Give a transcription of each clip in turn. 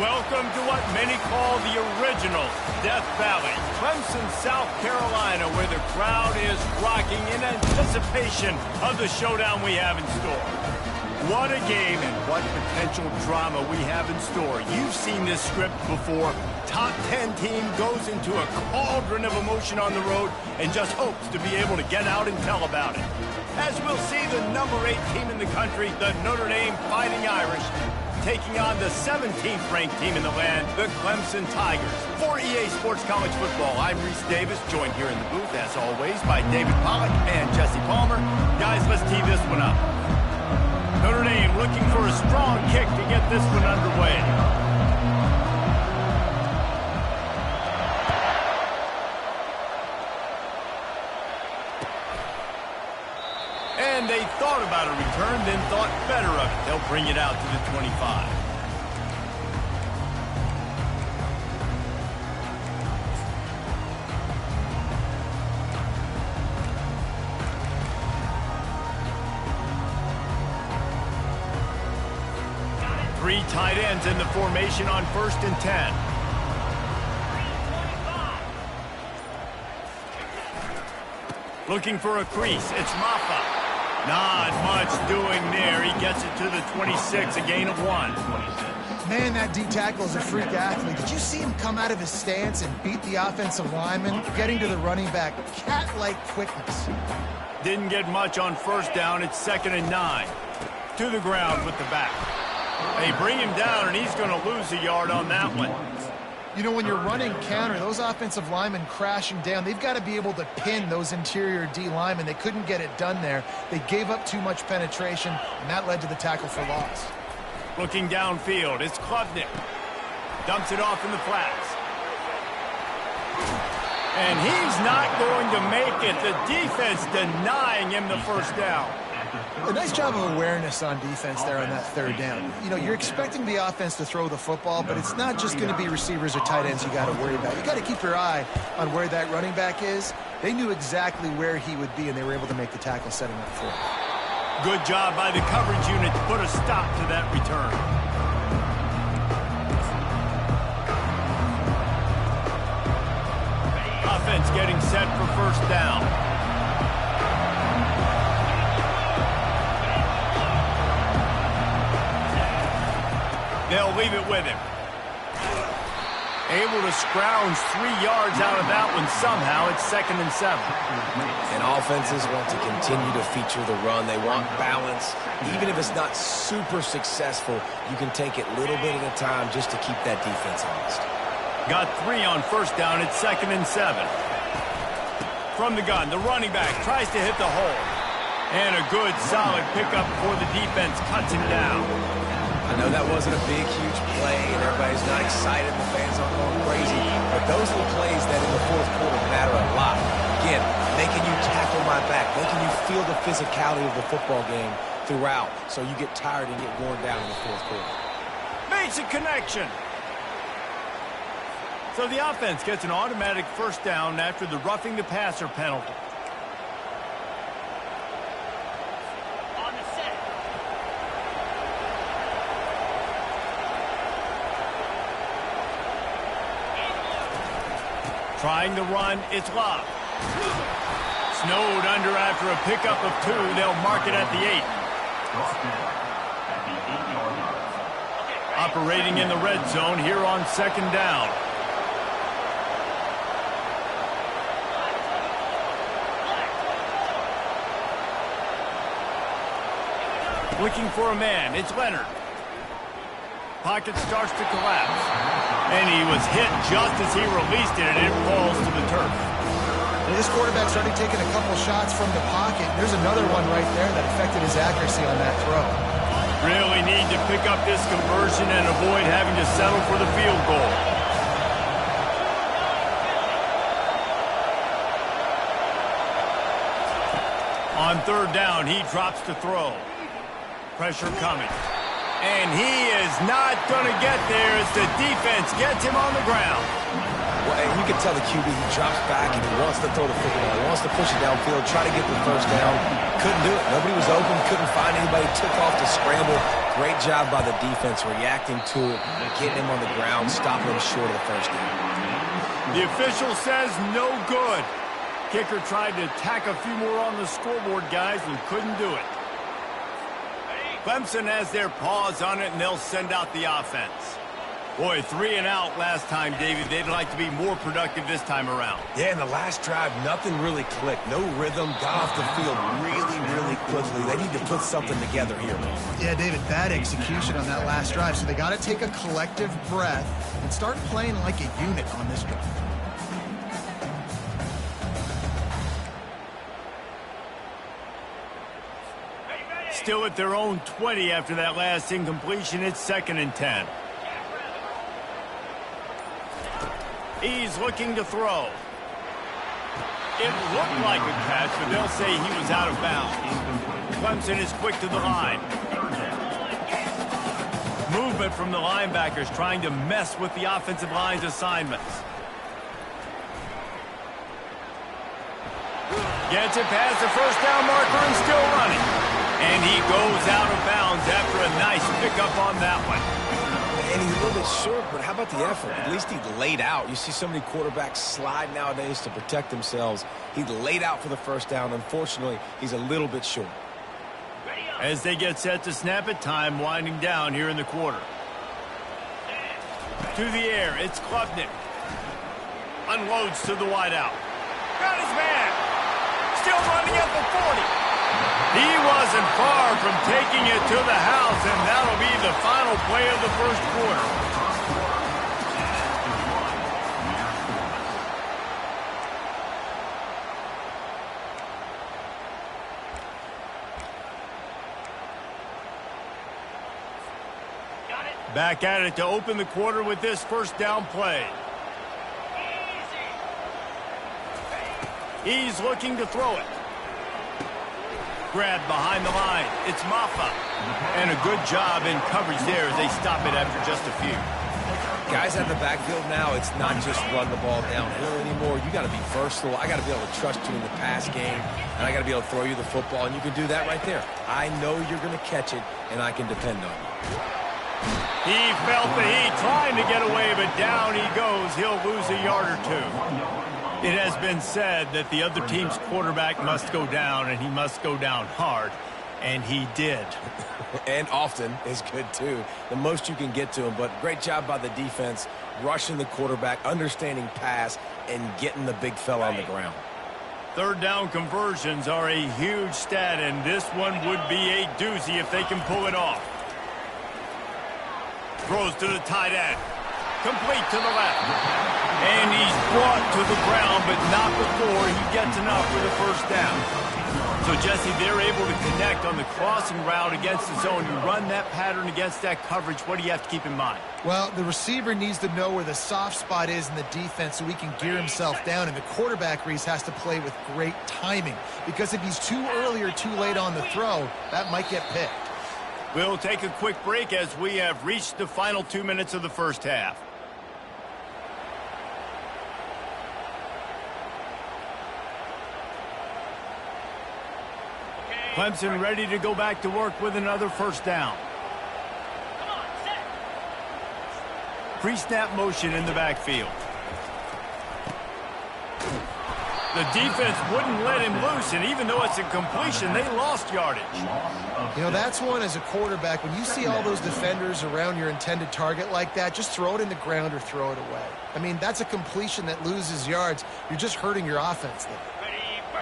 Welcome to what many call the original Death Valley, Clemson, South Carolina, where the crowd is rocking in anticipation of the showdown we have in store. What a game and what potential drama we have in store. You've seen this script before. Top 10 team goes into a cauldron of emotion on the road and just hopes to be able to get out and tell about it. As we'll see the number 8 team in the country, the Notre Dame Fighting Irish, taking on the 17th ranked team in the land, the Clemson Tigers. For EA Sports College Football, I'm Reese Davis, joined here in the booth, as always, by David Pollack and Jesse Palmer. Guys, let's tee this one up. Notre Dame looking for a strong kick to get this one underway. And they thought about a return, then thought better of it. They'll bring it out to the 25. Three tight ends in the formation on 1st and 10. Looking for a crease. It's Maffa. Not much doing there. He gets it to the 26, a gain of 1. Man, that D-tackle is a freak athlete. Did you see him come out of his stance and beat the offensive lineman, getting to the running back? Cat-like quickness. Didn't get much on 1st down. It's 2nd and 9. To the ground with the back. They bring him down, and he's going to lose a yard on that one. You know, when you're running counter, those offensive linemen crashing down, they've got to be able to pin those interior D linemen. They couldn't get it done there. They gave up too much penetration, and that led to the tackle for loss. Looking downfield, it's Klubnik. Dumps it off in the flats. And he's not going to make it. The defense denying him the 1st down. A nice job of awareness on defense there on that 3rd down. You know, you're expecting the offense to throw the football, but it's not just going to be receivers or tight ends you got to worry about. You got to keep your eye on where that running back is. They knew exactly where he would be, and they were able to make the tackle setting up for him. Good job by the coverage unit to put a stop to that return. Offense getting set for 1st down. They'll leave it with him. Able to scrounge 3 yards out of that one somehow. It's 2nd and 7. And offenses want to continue to feature the run. They want balance. Even if it's not super successful, you can take it little bit at a time just to keep that defense honest. Got 3 on 1st down. It's 2nd and 7. From the gun, the running back tries to hit the hole. And a good, solid pickup before the defense cuts him down. I know that wasn't a big, huge play, and everybody's not excited, the fans aren't going crazy, but those are the plays that in the 4th quarter matter a lot. Again, making you tackle my back, making you feel the physicality of the football game throughout, so you get tired and get worn down in the 4th quarter. Makes a connection. So the offense gets an automatic 1st down after the roughing the passer penalty. Trying to run, it's Love. Snowed under after a pickup of 2. They'll mark it at the 8. Operating in the red zone here on 2nd down. Looking for a man, it's Leonard. Pocket starts to collapse. And he was hit just as he released it, and it falls to the turf. Well, this quarterback's already taken a couple shots from the pocket. There's another one right there that affected his accuracy on that throw. Really need to pick up this conversion and avoid having to settle for the field goal. On 3rd down, he drops to throw. Pressure coming. And he is not going to get there as the defense gets him on the ground. Well, and you can tell the QB, he drops back and he wants to throw the football. He wants to push it downfield, try to get the 1st down. Couldn't do it. Nobody was open, couldn't find anybody, took off to scramble. Great job by the defense reacting to it, getting him on the ground, stopping him short of the first down. The official says no good. Kicker tried to tack a few more on the scoreboard, guys, and couldn't do it. Clemson has their paws on it, and they'll send out the offense. Boy, 3 and out last time, David. They'd like to be more productive this time around. Yeah, in the last drive, nothing really clicked. No rhythm, got off the field really quickly. They need to put something together here. Yeah, David, bad execution on that last drive, so they got to take a collective breath and start playing like a unit on this drive. Still at their own 20 after that last incompletion. It's 2nd and 10. He's looking to throw. It looked like a catch, but they'll say he was out of bounds. Clemson is quick to the line. Movement from the linebackers trying to mess with the offensive line's assignments. Gets it past the first down marker and still running. And he goes out of bounds after a nice pickup on that one. And he's a little bit short, but how about the effort? At least he laid out. You see so many quarterbacks slide nowadays to protect themselves. He laid out for the first down. Unfortunately, he's a little bit short. As they get set to snap it, time winding down here in the quarter. To the air, it's Klubnik. Unloads to the wideout. Got his man. Still running at the 40. He wasn't far from taking it to the house, and that'll be the final play of the first quarter. Back at it to open the quarter with this first down play. He's looking to throw it. Grabbed behind the line. It's Maffa. And a good job in coverage there as they stop it after just a few. Guys at the backfield now, it's not just run the ball downhill anymore. You got to be versatile. I got to be able to trust you in the pass game, and I got to be able to throw you the football, and you can do that right there. I know you're going to catch it, and I can depend on you. He felt the heat trying to get away, but down he goes. He'll lose a yard or two. It has been said that the other team's quarterback must go down, and he must go down hard, and he did. And often is good, too. The most you can get to him, but great job by the defense, rushing the quarterback, understanding pass, and getting the big fella on the ground. Third down conversions are a huge stat, and this one would be a doozy if they can pull it off. Throws to the tight end. Complete to the left. And he's brought to the ground, but not before he gets enough for the first down. So, Jesse, they're able to connect on the crossing route against the zone. You run that pattern against that coverage. What do you have to keep in mind? Well, the receiver needs to know where the soft spot is in the defense so he can gear himself down. And the quarterback, Reese, has to play with great timing. Because if he's too early or too late on the throw, that might get picked. We'll take a quick break as we have reached the final 2 minutes of the first half. Clemson ready to go back to work with another first down. Pre-snap motion in the backfield. The defense wouldn't let him loose, and even though it's a completion, they lost yardage. You know, that's one as a quarterback. When you see all those defenders around your intended target like that, just throw it in the ground or throw it away. I mean, that's a completion that loses yards. You're just hurting your offense there.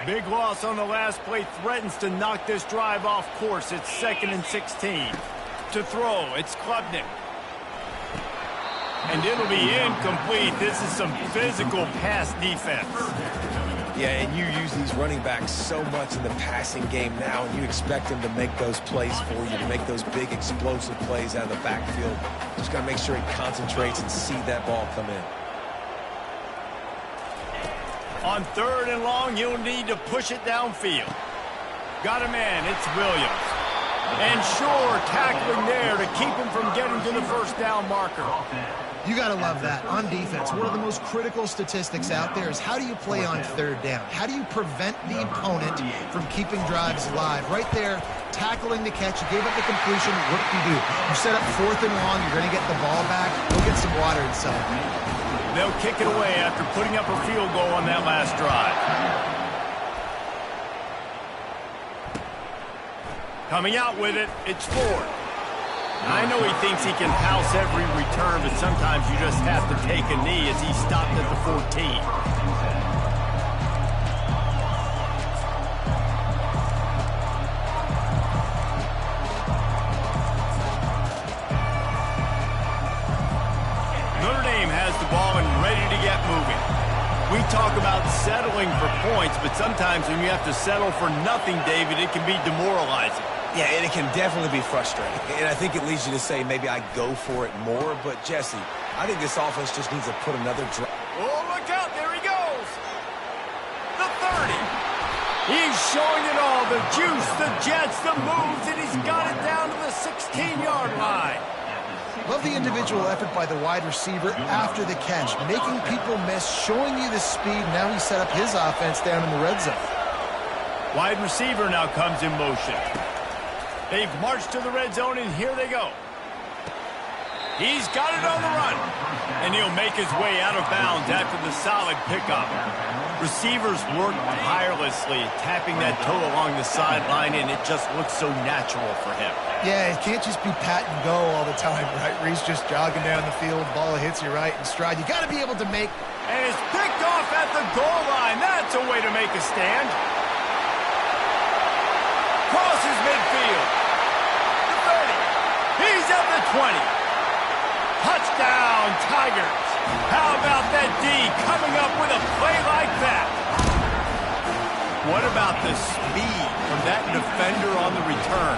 Big loss on the last play, threatens to knock this drive off course. It's 2nd and 16. To throw, it's Klubnik. And it'll be incomplete. This is some physical pass defense. Yeah, and you use these running backs so much in the passing game now, and you expect them to make those plays for you, to make those big explosive plays out of the backfield. Just got to make sure he concentrates and see that ball come in. On 3rd and long, you'll need to push it downfield. Got a man, it's Williams. And sure, tackling there to keep him from getting to the first down marker. You got to love that. On defense, one of the most critical statistics out there is how do you play on third down? How do you prevent the opponent from keeping drives alive? Right there, tackling the catch. You gave up the completion. What do? You set up 4th and long. You're going to get the ball back. Go get some water inside. They'll kick it away after putting up a field goal on that last drive. Coming out with it, it's Ford. I know he thinks he can house every return, but sometimes you just have to take a knee as he stopped at the 14. Notre Dame has the ball and ready to get moving. We talk about settling for points, but sometimes when you have to settle for nothing, David, it can be demoralizing. Yeah, and it can definitely be frustrating. And I think it leads you to say maybe I go for it more. But, Jesse, I think this offense just needs to put another drive. Oh, look out. There he goes. The 30. He's showing it all. The juice, the jets, the moves, and he's got it down to the 16-yard line. Love the individual effort by the wide receiver after the catch, making people miss, showing you the speed. Now he set up his offense down in the red zone. Wide receiver now comes in motion. They've marched to the red zone, and here they go. He's got it on the run, and he'll make his way out of bounds after the solid pickup. Receivers work tirelessly, tapping that toe along the sideline, and it just looks so natural for him. Yeah, it can't just be pat and go all the time, right? Where he's just jogging down the field, ball hits you right in stride. You got to be able to make... And it's picked off at the goal line. That's a way to make a stand. Crosses midfield. The 30. He's at the 20. Touchdown, Tigers. How about that D coming up with a play like that? What about the speed from that defender on the return?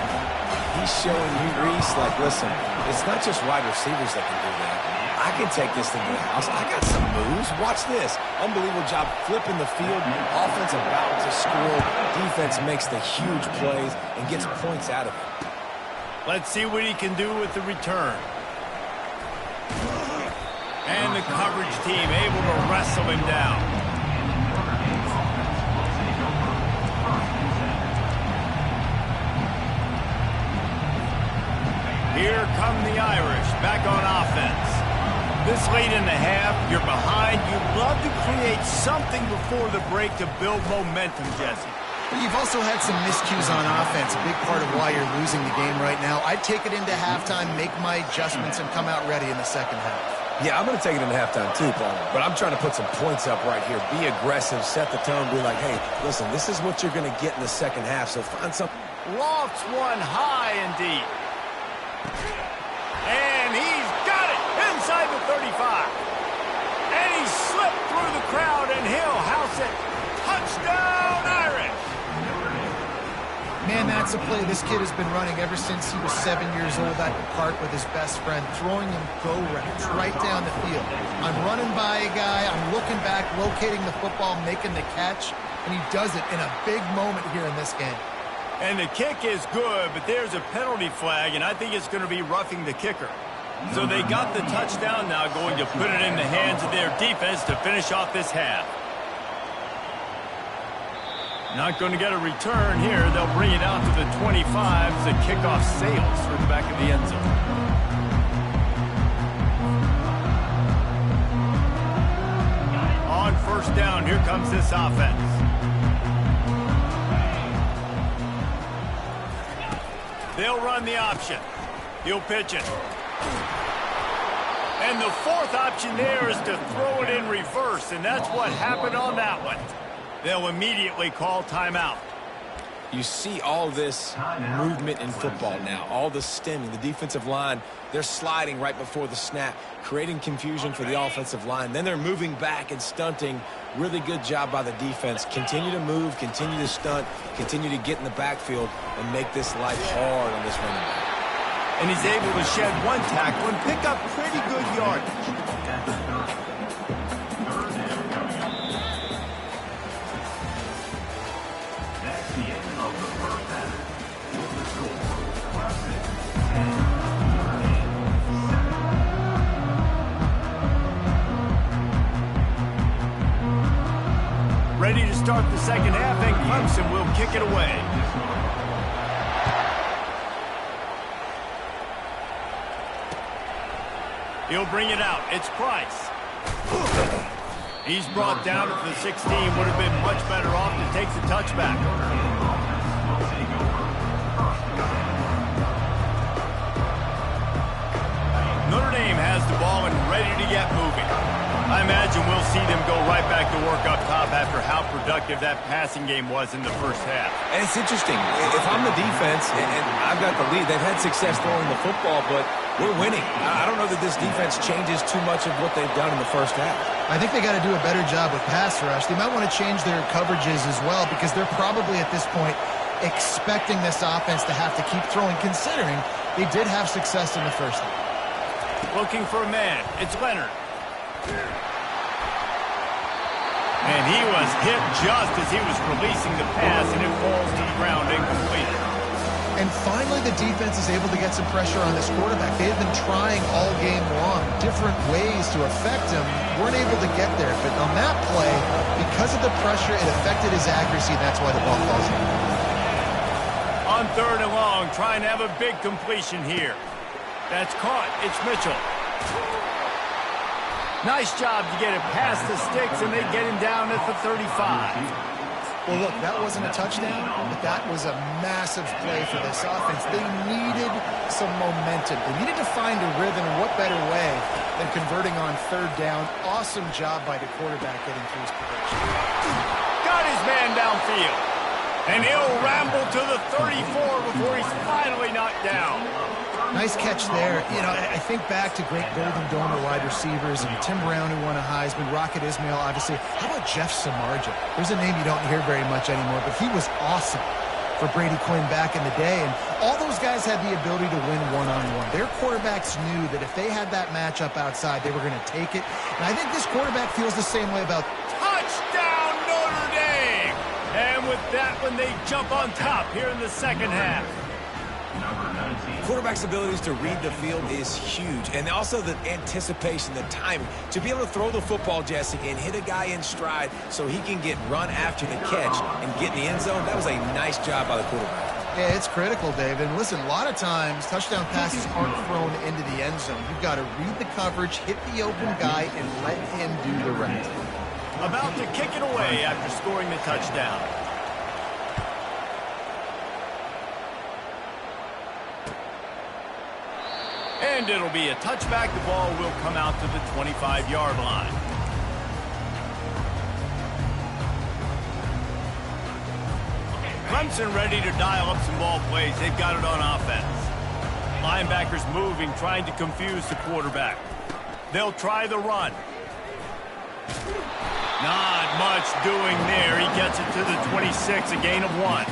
He's showing you, Reese, like, listen, it's not just wide receivers that can do that. I can take this thing to the house. I got some moves. Watch this. Unbelievable job flipping the field. Offense about to score. Defense makes the huge plays and gets points out of it. Let's see what he can do with the return. And the coverage team able to wrestle him down. Here come the Irish back on offense. This late in the half, you're behind. You'd love to create something before the break to build momentum, Jesse. You've also had some miscues on offense, a big part of why you're losing the game right now. I'd take it into halftime, make my adjustments, and come out ready in the second half. Yeah, I'm going to take it into halftime too, Paul. But I'm trying to put some points up right here. Be aggressive, set the tone, be like, hey, listen, this is what you're going to get in the second half, so find something. Lofts one high and deep. And he's got it inside the 35. And he slipped through the crowd, and he'll house it. Touchdown, Irish. Man, that's a play this kid has been running ever since he was 7 years old at the park with his best friend, throwing him go routes right down the field. I'm running by a guy, I'm looking back, locating the football, making the catch, and he does it in a big moment here in this game. And the kick is good, but there's a penalty flag, and I think it's going to be roughing the kicker. So they got the touchdown now, going to put it in the hands of their defense to finish off this half. Not going to get a return here. They'll bring it out to the 25 as the kickoff sails through the back of the end zone. On first down, here comes this offense. They'll run the option. He'll pitch it. And the fourth option there is to throw it in reverse, and that's what happened on that one. They'll immediately call timeout. You see all this movement in football now, all the stemming, the defensive line, they're sliding right before the snap, creating confusion for the offensive line. Then they're moving back and stunting. Really good job by the defense. Continue to move, continue to stunt, continue to get in the backfield and make this life hard on this running back. And he's able to shed one tackle and pick up pretty good yardage. start the second half, and Clemson will kick it away. He'll bring it out. It's Price. He's brought down at the 16. Would have been much better off to take the touchback. Notre Dame has the ball and ready to get moving. I imagine we'll see them go right back to work up top after how productive that passing game was in the first half. And it's interesting. If I'm the defense and I've got the lead, they've had success throwing the football, but we're winning. I don't know that this defense changes too much of what they've done in the first half. I think they got to do a better job with pass rush. They might want to change their coverages as well because they're probably at this point expecting this offense to have to keep throwing, considering they did have success in the first half. Looking for a man. It's Leonard. And he was hit just as he was releasing the pass, and it falls to the ground incomplete. And finally, the defense is able to get some pressure on this quarterback. They have been trying all game long, different ways to affect him. Weren't able to get there. But on that play, because of the pressure, it affected his accuracy. That's why the ball falls in. On 3rd and long, trying to have a big completion here. That's caught. It's Mitchell. Nice job to get it past the sticks, and they get him down at the 35. Well, look, that wasn't a touchdown, but that was a massive play for this offense. They needed some momentum. They needed to find a rhythm, and what better way than converting on 3rd down. Awesome job by the quarterback getting through his progression. Got his man downfield. And he'll ramble to the 34 before he's finally knocked down. Nice catch there. You know, I think back to great Golden Dome wide receivers and Tim Brown, who won a Heisman, Rocket Ismail, obviously. How about Jeff Samardzija? There's a name you don't hear very much anymore, but he was awesome for Brady Quinn back in the day. And all those guys had the ability to win one-on-one. Their quarterbacks knew that if they had that matchup outside, they were going to take it. And I think this quarterback feels the same way about touchdown Notre Dame! And with that one, they jump on top here in the second half. Quarterback's abilities to read the field is huge, and also the anticipation, the timing. To be able to throw the football, Jesse, and hit a guy in stride so he can get run after the catch and get in the end zone, that was a nice job by the quarterback. Yeah, it's critical, David. And listen, a lot of times touchdown passes aren't thrown into the end zone. You've got to read the coverage, hit the open guy, and let him do the rest. About to kick it away after scoring the touchdown. And it'll be a touchback. The ball will come out to the 25-yard line. Clemson ready to dial up some ball plays. They've got it on offense. Linebackers moving, trying to confuse the quarterback. They'll try the run. Not much doing there. He gets it to the 26, a gain of 1.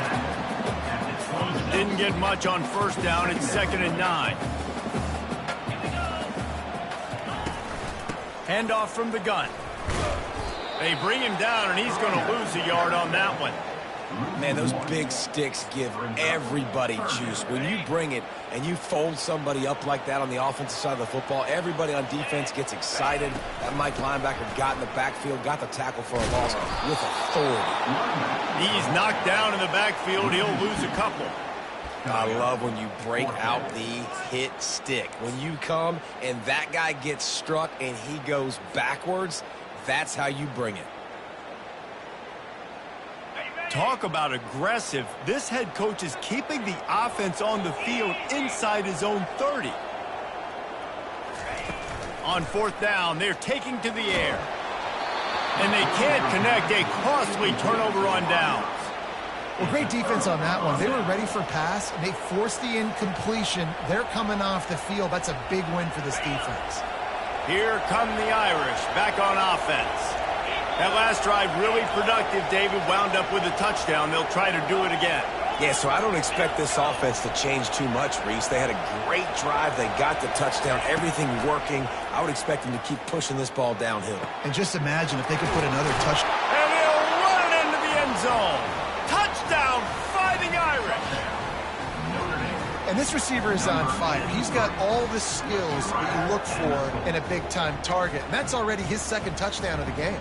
Didn't get much on 1st down. It's 2nd and 9. Handoff from the gun. They bring him down, and he's going to lose a yard on that one. Man, those big sticks give everybody juice. When you bring it and you fold somebody up like that on the offensive side of the football, everybody on defense gets excited. That Mike linebacker got in the backfield, got the tackle for a loss with authority. He's knocked down in the backfield. He'll lose a couple. I love when you break out the hit stick. When you come and that guy gets struck and he goes backwards, that's how you bring it. Talk about aggressive. This head coach is keeping the offense on the field inside his own 30. On 4th down, they're taking to the air. And they can't connect. A costly turnover on downs. Well, great defense on that one. They were ready for pass, and they forced the incompletion. They're coming off the field. That's a big win for this defense. Here come the Irish, back on offense. That last drive really productive. David wound up with a touchdown. They'll try to do it again. Yeah, so I don't expect this offense to change too much, Reese. They had a great drive. They got the touchdown. Everything working. I would expect them to keep pushing this ball downhill. And just imagine if they could put another touchdown. And he'll run it into the end zone. Touchdown, Fighting Irish. And this receiver is on fire. He's got all the skills that you look for in a big-time target. And that's already his 2nd touchdown of the game.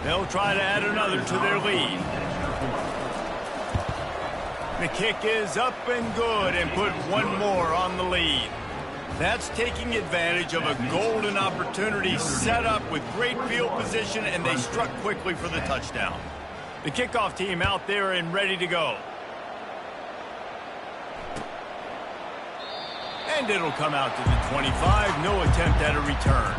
They'll try to add another to their lead. The kick is up and good and put one more on the lead. That's taking advantage of a golden opportunity set up with great field position, and they struck quickly for the touchdown. The kickoff team out there and ready to go. And it'll come out to the 25. No attempt at a return.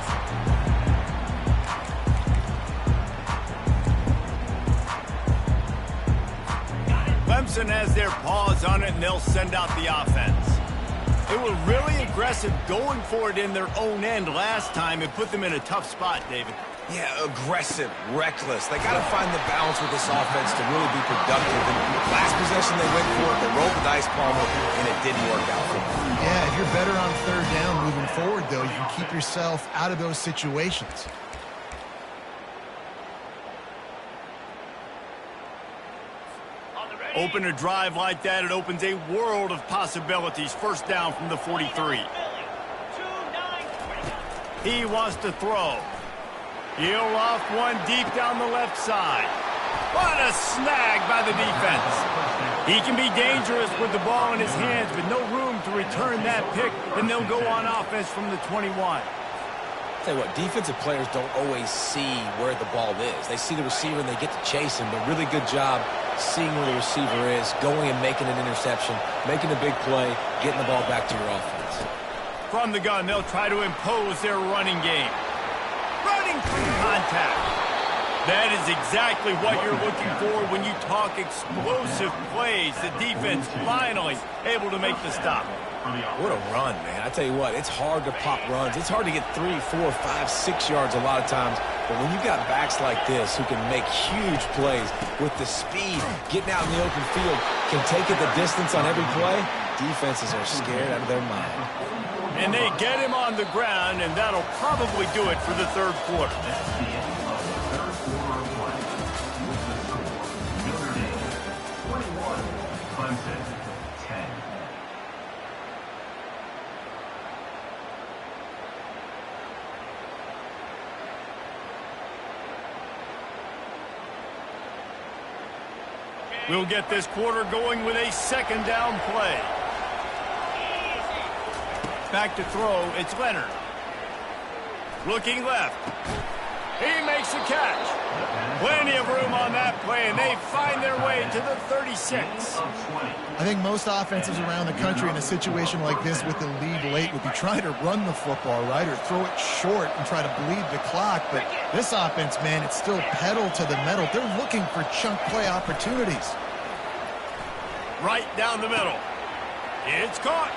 Clemson has their paws on it, and they'll send out the offense. They were really aggressive going for it in their own end last time. It put them in a tough spot, David. Yeah, aggressive, reckless. They got to find the balance with this offense to really be productive. And last possession they went for it, they rolled the dice, Palmer, and it didn't work out for them. Yeah, if you're better on third down moving forward, though, you can keep yourself out of those situations. Open a drive like that, it opens a world of possibilities. First down from the 43. He wants to throw. He'll off one deep down the left side. What a snag by the defense. He can be dangerous with the ball in his hands, but no room to return that pick, and they'll go on offense from the 21. Tell you what, defensive players don't always see where the ball is. They see the receiver and they get to chase him, but really good job seeing where the receiver is, going and making an interception, making a big play, getting the ball back to your offense. From the gun, they'll try to impose their running game. Running through contact. That is exactly what you're looking for when you talk explosive plays. The defense finally able to make the stop. What a run, man. I tell you what, it's hard to pop runs. It's hard to get 3, 4, 5, 6 yards a lot of times. But when you've got backs like this who can make huge plays with the speed, getting out in the open field, can take it the distance on every play, defenses are scared out of their mind. And they get him on the ground, and that'll probably do it for the third quarter. We'll get this quarter going with a second down play. Back to throw, it's Leonard. Looking left. He makes the catch. Plenty of room on that play, and they find their way to the 36. I think most offenses around the country in a situation like this with the lead late would be trying to run the football, right, or throw it short and try to bleed the clock. But this offense, man, it's still pedal to the metal. They're looking for chunk play opportunities. Right down the middle. It's caught.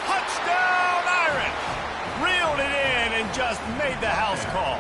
Touchdown, Irish! Reeled it in and just made the house call.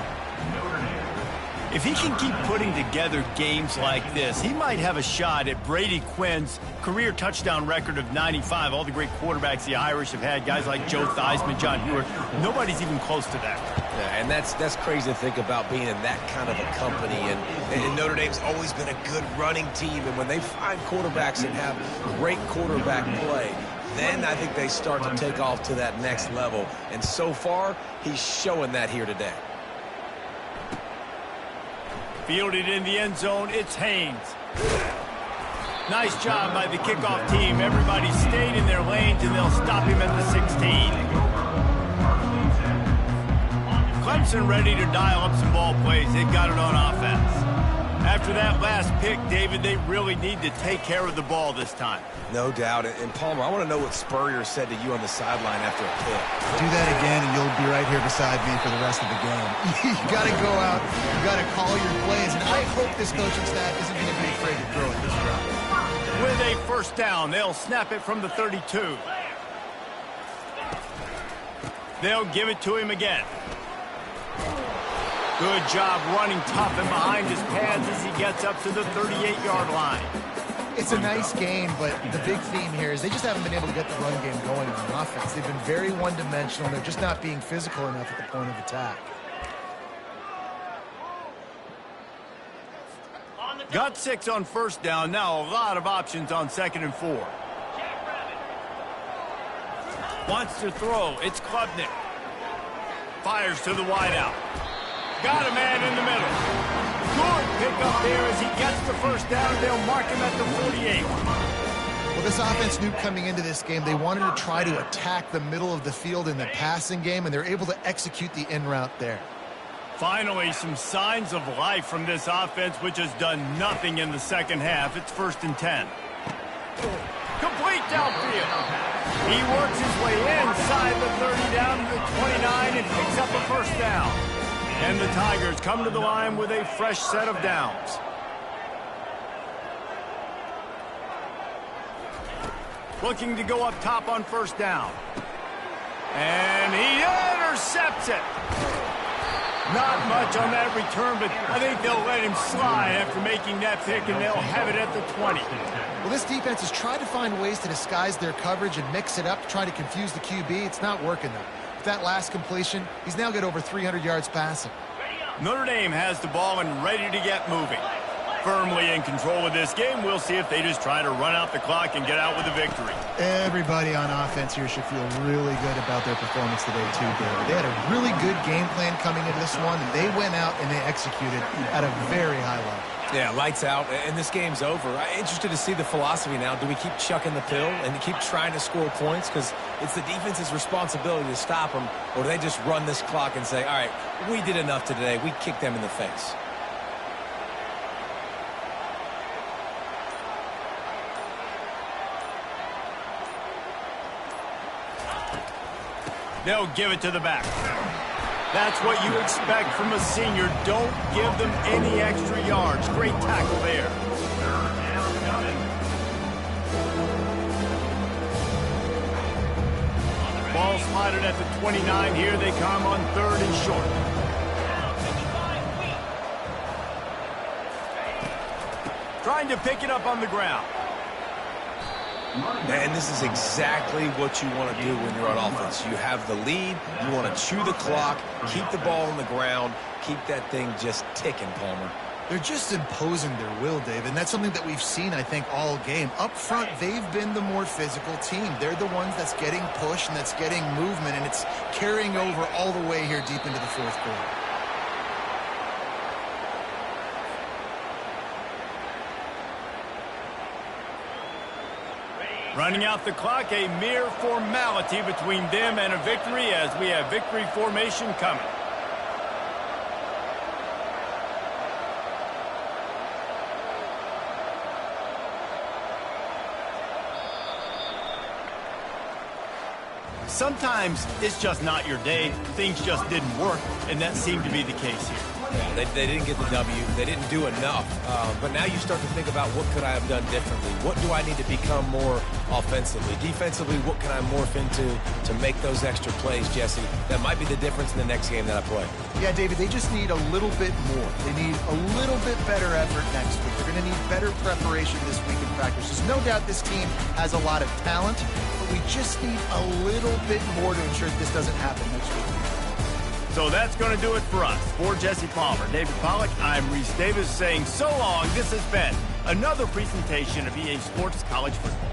If he can keep putting together games like this, he might have a shot at Brady Quinn's career touchdown record of 95. All the great quarterbacks the Irish have had, guys like Joe Theismann, John Hewitt, nobody's even close to that. Yeah, and that's crazy to think about being in that kind of a company. And Notre Dame's always been a good running team, and when they find quarterbacks and have great quarterback play, then I think they start to take off to that next level. And so far, he's showing that here today. Fielded in the end zone, it's Haynes. Nice job by the kickoff team. Everybody stayed in their lanes, and they'll stop him at the 16. Clemson ready to dial up some ball plays. They've got it on offense. After that last pick, David, they really need to take care of the ball this time. No doubt. And Palmer, I want to know what Spurrier said to you on the sideline after a pick. Do that again, and you'll be right here beside me for the rest of the game. You got to go out. You got to call your plays, and I hope this coaching staff isn't going to be afraid to throw it this round. With a first down, they'll snap it from the 32. They'll give it to him again. Good job running tough and behind his pads as he gets up to the 38-yard line. It's a nice game, but the big theme here is they just haven't been able to get the run game going on offense. They've been very one-dimensional. They're just not being physical enough at the point of attack. Got 6 on first down. Now a lot of options on 2nd and 4. Wants to throw. It's Klubnik. Fires to the wideout. Got a man in the middle. Good pickup there as he gets the first down. They'll mark him at the 48. Well, this offense knew coming into this game they wanted to try to attack the middle of the field in the passing game, and they're able to execute the in route there. Finally, some signs of life from this offense, which has done nothing in the second half. It's 1st and 10. Complete downfield. He works his way inside the 30 down to the 29 and picks up a first down. And the Tigers come to the line with a fresh set of downs. Looking to go up top on first down. And he intercepts it. Not much on that return, but I think they'll let him slide after making that pick, and they'll have it at the 20. Well, this defense has tried to find ways to disguise their coverage and mix it up to try to confuse the QB. It's not working, though. With that last completion, he's now got over 300 yards passing. Notre Dame has the ball and ready to get moving. Firmly in control of this game. We'll see if they just try to run out the clock and get out with a victory. Everybody on offense here should feel really good about their performance today, too, David. They had a really good game plan coming into this one, and they went out and they executed at a very high level. Yeah, lights out, and this game's over. I'm interested to see the philosophy now. Do we keep chucking the pill and keep trying to score points? Because it's the defense's responsibility to stop them, or do they just run this clock and say, all right, we did enough today. We kicked them in the face. They'll give it to the back. That's what you expect from a senior. Don't give them any extra yards. Great tackle there. Ball spotted at the 29. Here they come on 3rd and short. Trying to pick it up on the ground. And this is exactly what you want to do when you're on offense. You have the lead. You want to chew the clock, keep the ball on the ground, keep that thing just ticking, Palmer. They're just imposing their will, Dave, and that's something that we've seen, I think, all game. Up front, they've been the more physical team. They're the ones that's getting pushed and that's getting movement, and it's carrying over all the way here deep into the 4th quarter. Running out the clock, a mere formality between them and a victory as we have victory formation coming. Sometimes it's just not your day. Things just didn't work, and that seemed to be the case here. Yeah, they didn't get the W. They didn't do enough. But now you start to think about what could I have done differently? What do I need to become more offensively? Defensively, what can I morph into to make those extra plays, Jesse? That might be the difference in the next game that I play. Yeah, David, they just need a little bit more. They need a little bit better effort next week. They're going to need better preparation this week in practice. There's no doubt this team has a lot of talent, but we just need a little bit more to ensure this doesn't happen next week. So that's going to do it for us. For Jesse Palmer, David Pollack, I'm Reese Davis saying so long. This has been another presentation of EA Sports College Football.